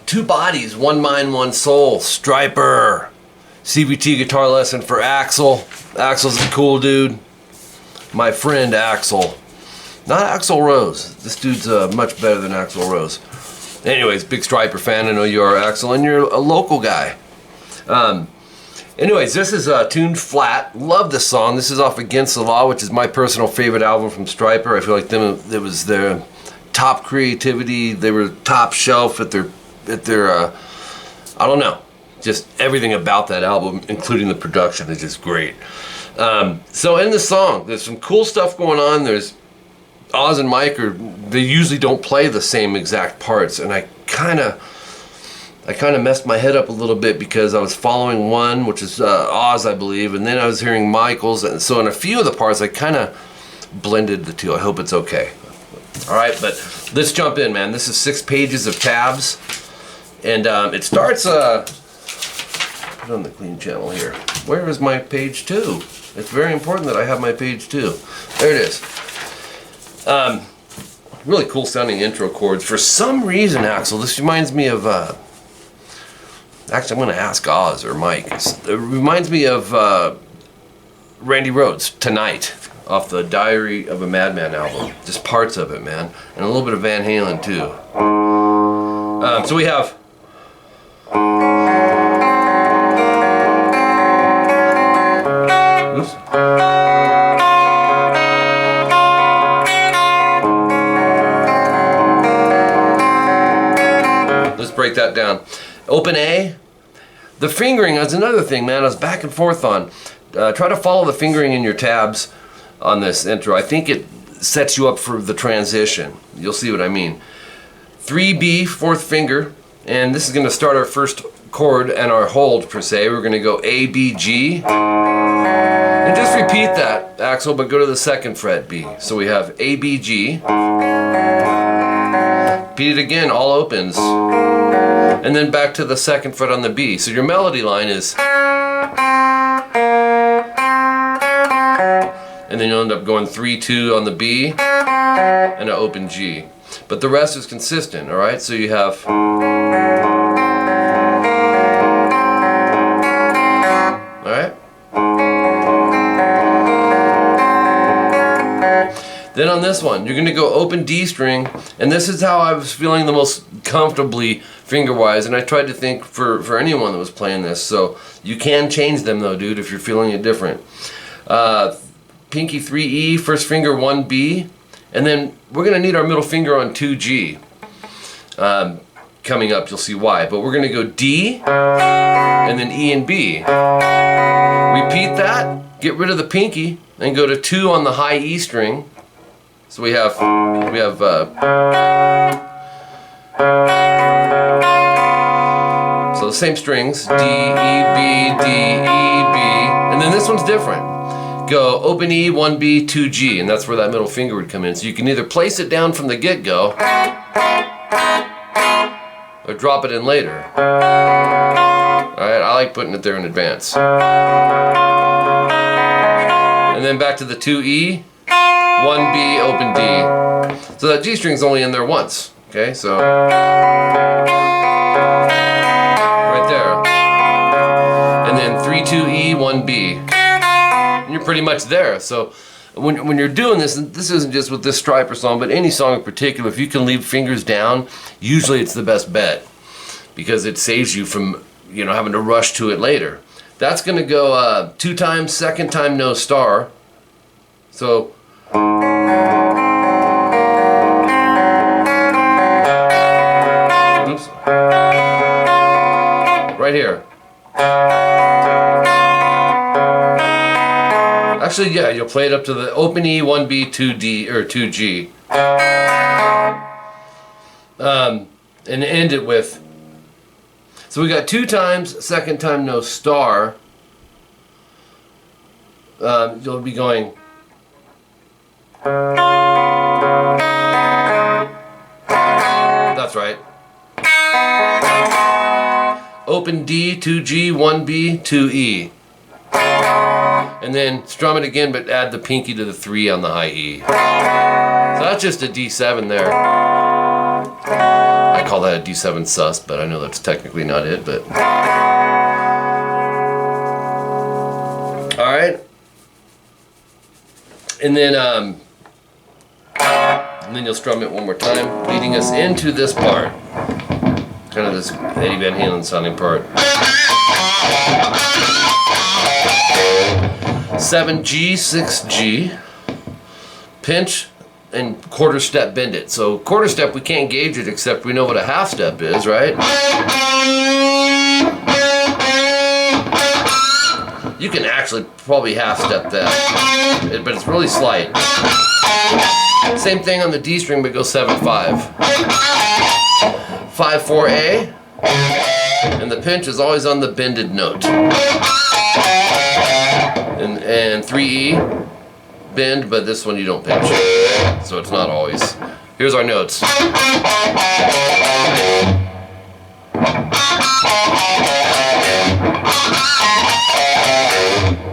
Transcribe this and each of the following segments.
Two bodies, one mind, one soul. Stryper. CVT guitar lesson for Axel. Axel's a cool dude. My friend Axel. Not Axel Rose. This dude's much better than Axel Rose. Anyways, big Stryper fan. I know you are, Axel, and you're a local guy. Anyways, this is tuned flat. Love this song. This is off Against the Law, which is my personal favorite album from Stryper. I feel like it was their top creativity. They were top shelf at their I don't know, just everything about that album, including the production, is just great. So in the song, there's some cool stuff going on. There's Oz and Mike they usually don't play the same exact parts, and I kind of messed my head up a little bit because I was following one, which is Oz, I believe, and then I was hearing Michael's, and so in a few of the parts I kind of blended the two. I hope it's okay. All right, but let's jump in, man. This is 6 pages of tabs. And it starts, put on the clean channel here. Where is my page 2? It's very important that I have my page 2. There it is. Really cool sounding intro chords. For some reason, Axel, this reminds me of, actually I'm going to ask Oz or Mike. It reminds me of Randy Rhoads, Tonight, off the Diary of a Madman album. Just parts of it, man. And a little bit of Van Halen, too. So we have... Oops. Let's break that down. Open A. The fingering is another thing, man. I was back and forth on. Try to follow the fingering in your tabs on this intro. I think it sets you up for the transition. You'll see what I mean. 3B, 4th finger. And this is going to start our first chord and our hold, per se. We're going to go A, B, G. And just repeat that, Axel, but go to the 2nd fret, B. So we have A, B, G. Repeat it again, all opens. And then back to the 2nd fret on the B. So your melody line is... And then you'll end up going 3-2 on the B and an open G. But the rest is consistent, all right? So you have... All right? Then on this one, you're going to go open D string, and this is how I was feeling the most comfortably finger-wise, and I tried to think for anyone that was playing this. So you can change them though, dude, if you're feeling it different. Pinky 3E, 1st finger 1B, and then we're going to need our middle finger on 2G. Coming up, you'll see why. But we're going to go D, and then E and B. Repeat that, get rid of the pinky, and go to 2 on the high E string. So we have so the same strings, D, E, B, D, E, B, and then this one's different. Go open E, 1B, 2G, and that's where that middle finger would come in. So you can either place it down from the get-go or drop it in later. Alright, I like putting it there in advance. And then back to the 2E, 1B, open D. So that G string's only in there once. Okay, so right there. And then 3-2E, 1B. And you're pretty much there. So when you're doing this, and this isn't just with this Stryper song, but any song in particular, if you can leave fingers down, usually it's the best bet because it saves you from, you know, having to rush to it later. That's going to go 2 times, 2nd time no star. So right here. Actually, yeah, you'll play it up to the open E, 1B, 2D, or 2G. And end it with. So we got 2 times, second time no star. You'll be going. That's right. Open D, 2G, 1B, 2E. And then strum it again, but add the pinky to the 3 on the high E. So that's just a D7 there. I call that a D7 sus, but I know that's technically not it, but. Alright. And then you'll strum it one more time, leading us into this part. Kind of this Eddie Van Halen sounding part. 7G, 6G, pinch, and quarter step bend it. So quarter step, we can't gauge it except we know what a half step is, right? You can actually probably half step that, but it's really slight. Same thing on the D string, but go 7-5. 5-4A, and the pinch is always on the bended note. And 3E, bend, but this one you don't pinch. So it's not always. Here's our notes.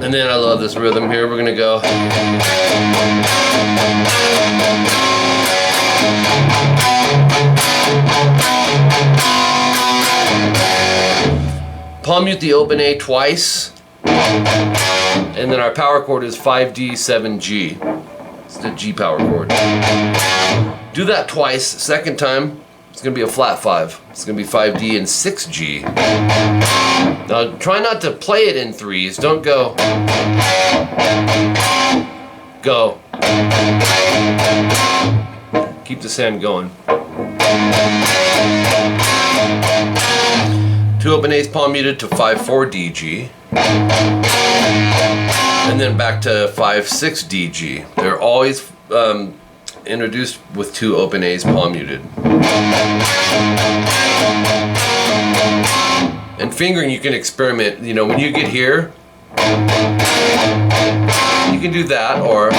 And then I love this rhythm here. We're gonna go. Palm mute the open A twice. And then our power chord is 5D, 7G. It's the G power chord. Do that twice. Second time, it's going to be a flat 5. It's going to be 5D and 6G. Now, try not to play it in 3s. Don't go. Go. Keep the hand going. 2 open A's palm muted to 5-4 DG. And then back to 5-6 DG. They're always introduced with 2 open A's palm muted. And fingering, you can experiment. You know, when you get here, you can do that, or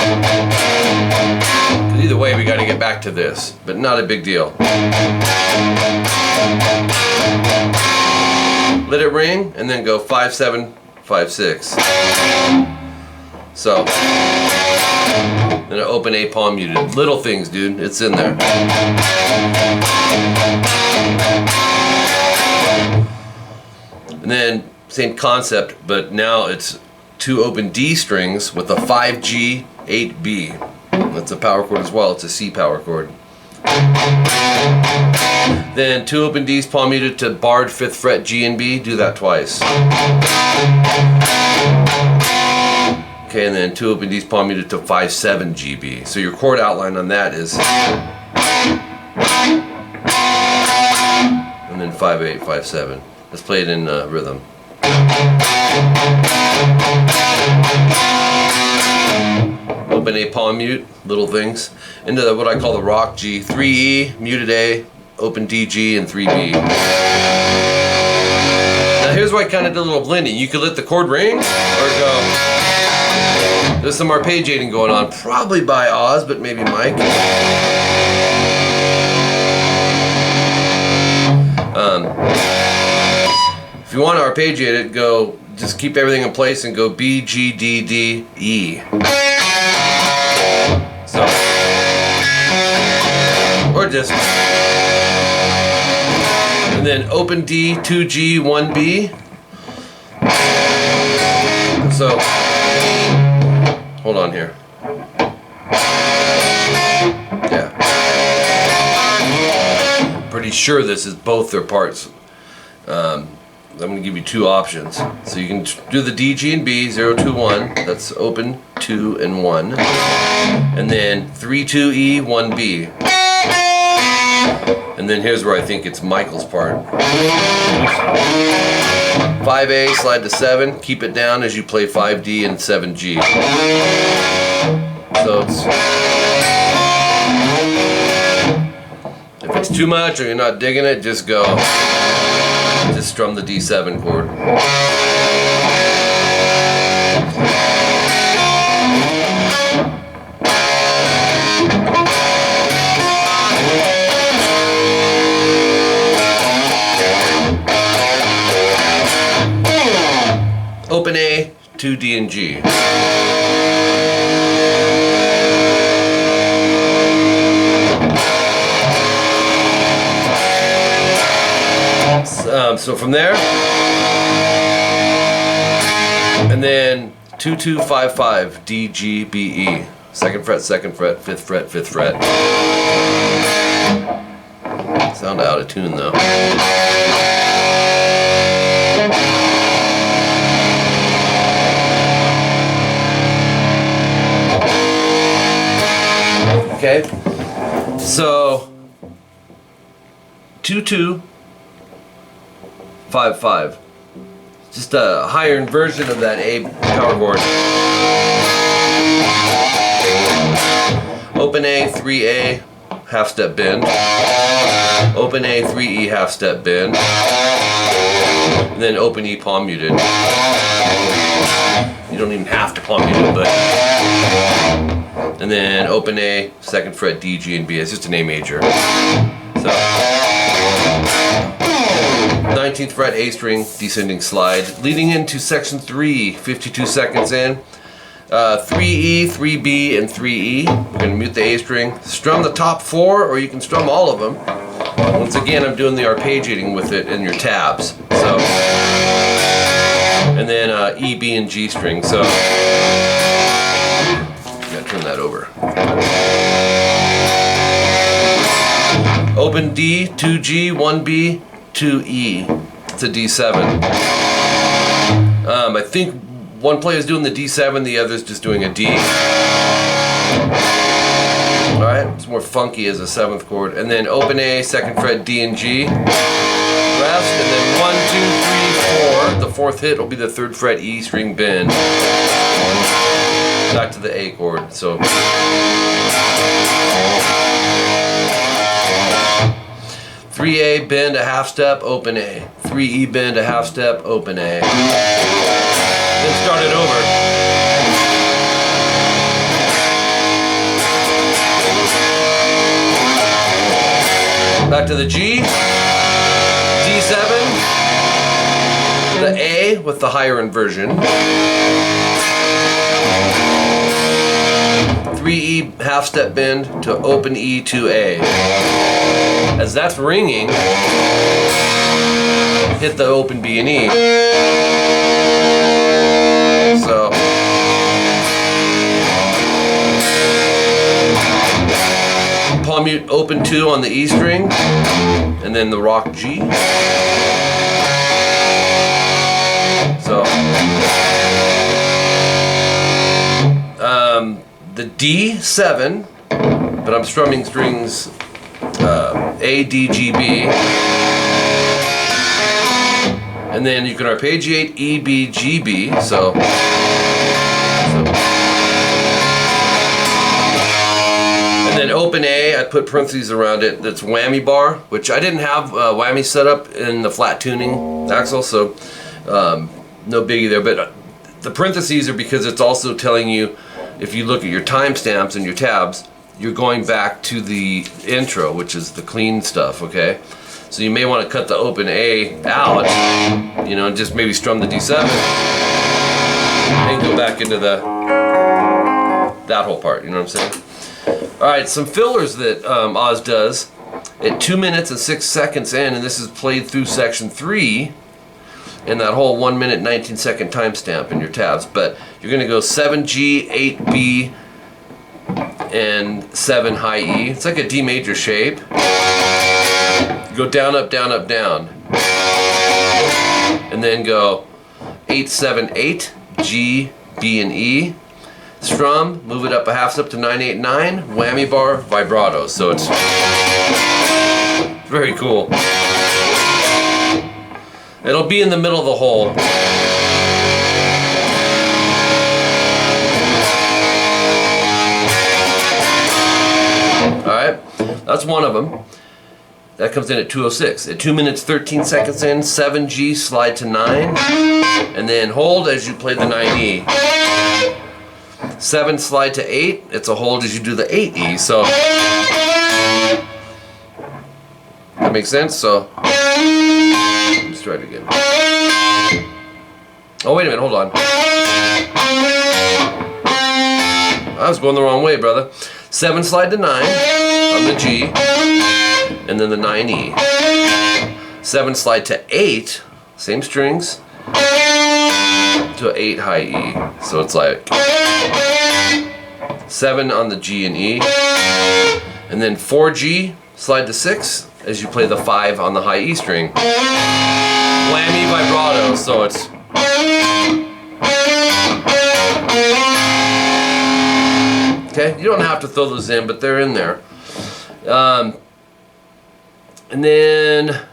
either way, we got to get back to this, but not a big deal. Let it ring, and then go 5-7, 5-6. So, then an open A palm muted. Little things, dude. It's in there. And then same concept, but now it's 2 open D strings with a 5G, 8B. That's a power chord as well. It's a C power chord. Then 2 open D's palm muted to barred 5th fret G and B. Do that twice. Okay, and then 2 open D's palm muted to 5-7 GB. So your chord outline on that is, and then 5-8, 5-7. Let's play it in rhythm. Open A palm mute, little things, into the, what I call the rock G. 3E, muted A, open D, G, and 3B. Now here's where I kind of did a little blending. You could let the chord ring, or go. There's some arpeggiating going on, probably by Oz, but maybe Mike. If you want to arpeggiate it, go, just keep everything in place and go B, G, D, D, E. So, or just, and then open D, 2G, 1B. So, hold on here. Yeah. Pretty sure this is both their parts. I'm going to give you 2 options. So you can do the D, G, and B, 0, 2, 1. That's open, 2, and 1. And then 3, 2, E, 1, B. And then here's where I think it's Michael's part. 5A, slide to 7, keep it down as you play 5D and 7G. So if it's too much or you're not digging it, just strum the D7 chord. Open A, 2 D and G. So from there, and then 2 2 5 5 D G B E. 2nd fret, 2nd fret, 5th fret, 5th fret. Sound out of tune though. Okay, so 2 2 5 5, just a higher inversion of that A power chord. Open A, 3A, half step bend. Open A, 3E, half step bend. And then open E, palm muted. You don't even have to palm mute it, but. And then open A, 2nd fret, D, G, and B. It's just an A major. So 19th fret, A string, descending slide. Leading into section 3, 52 seconds in. 3E, 3B, and 3E. We're going to mute the A string. Strum the top 4, or you can strum all of them. Once again, I'm doing the arpeggiating with it in your tabs. So, and then E, B, and G string. So. Turn that over. Open D, 2G, 1B, 2E. It's a D7. I think one player is doing the D7, the other is just doing a D. Alright, it's more funky as a 7th chord. And then open A, 2nd fret, D and G. Rest, and then 1, 2, 3, 4. The 4th hit will be the 3rd fret, E string bend. Back to the A chord. So 3A, bend a half step, open A. 3E, bend a half step, open A. Then start it over. Back to the G, D7, the A with the higher inversion. 3E, half step bend to open E to A. As that's ringing, hit the open B and E. So, palm mute open 2 on the E string, and then the rock G. So, the D7, but I'm strumming strings A, D, G, B. And then you can arpeggiate E, B, G, B. So and then open A, I put parentheses around it. That's whammy bar, which I didn't have whammy set up in the flat tuning axle, so no biggie there. But the parentheses are because it's also telling you, if you look at your timestamps and your tabs, you're going back to the intro, which is the clean stuff, okay? So you may want to cut the open A out, you know, and just maybe strum the D7 and go back into that whole part, you know what I'm saying? Alright, some fillers that Oz does at 2 minutes and 6 seconds in, and this is played through section 3, and that whole 1 minute 19 second timestamp in your tabs. But you're going to go 7G, 8B, and 7 high E. It's like a D major shape. Go down, up, down, up, down. And then go 8, 7, 8, G, B, and E. Strum, move it up a half step to 9, 8, 9. Whammy bar, vibrato. So it's very cool. It'll be in the middle of the hole. Alright, that's one of them. That comes in at 2:06. At 2 minutes 13 seconds in, 7G, slide to 9, and then hold as you play the 9E. 7, slide to 8, it's a hold as you do the 8E, so that makes sense? So let's try it again. Oh, wait a minute, hold on. I was going the wrong way, brother. 7, slide to 9 on the G, and then the 9E. 7, slide to 8, same strings, to 8 high E. So it's like 7 on the G and E, and then 4G, slide to 6 as you play the 5 on the high E string. Whammy vibrato, so it's okay. You don't have to throw those in, but they're in there. And then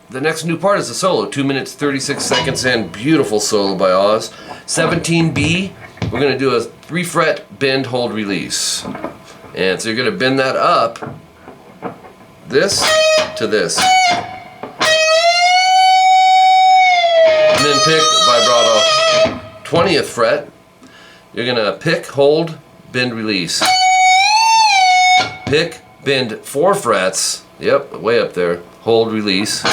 the next new part is the solo. 2 minutes 36 seconds in. Beautiful solo by Oz. 17B. We're going to do a 3 fret bend, hold, release. And so you're going to bend that up, this to this. And then pick vibrato. 20th fret. You're going to pick, hold, bend, release. Pick, bend 4 frets. Yep, way up there. Hold, release.